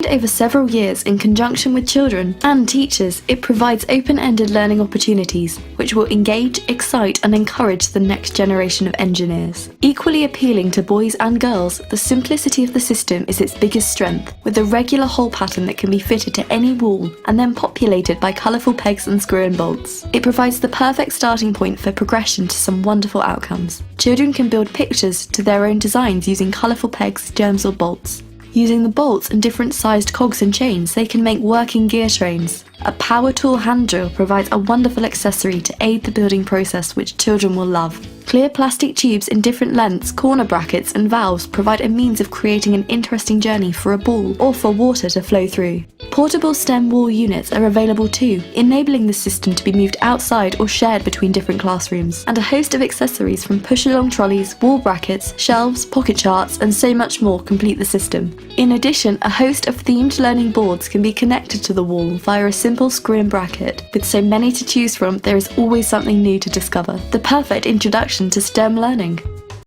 Over several years in conjunction with children and teachers, it provides open-ended learning opportunities which will engage, excite and encourage the next generation of engineers. Equally appealing to boys and girls, the simplicity of the system is its biggest strength, with a regular hole pattern that can be fitted to any wall and then populated by colourful pegs and screw-in bolts. It provides the perfect starting point for progression to some wonderful outcomes. Children can build pictures to their own designs using colourful pegs, germs or bolts. Using the bolts and different sized cogs and chains, they can make working gear trains. A power tool hand drill provides a wonderful accessory to aid the building process which children will love. Clear plastic tubes in different lengths, corner brackets and valves provide a means of creating an interesting journey for a ball or for water to flow through. Portable STEM wall units are available too, enabling the system to be moved outside or shared between different classrooms, and a host of accessories from push-along trolleys, wall brackets, shelves, pocket charts and so much more complete the system. In addition, a host of themed learning boards can be connected to the wall via a simple screw-in bracket. With so many to choose from, there is always something new to discover. The perfect introduction to STEM learning.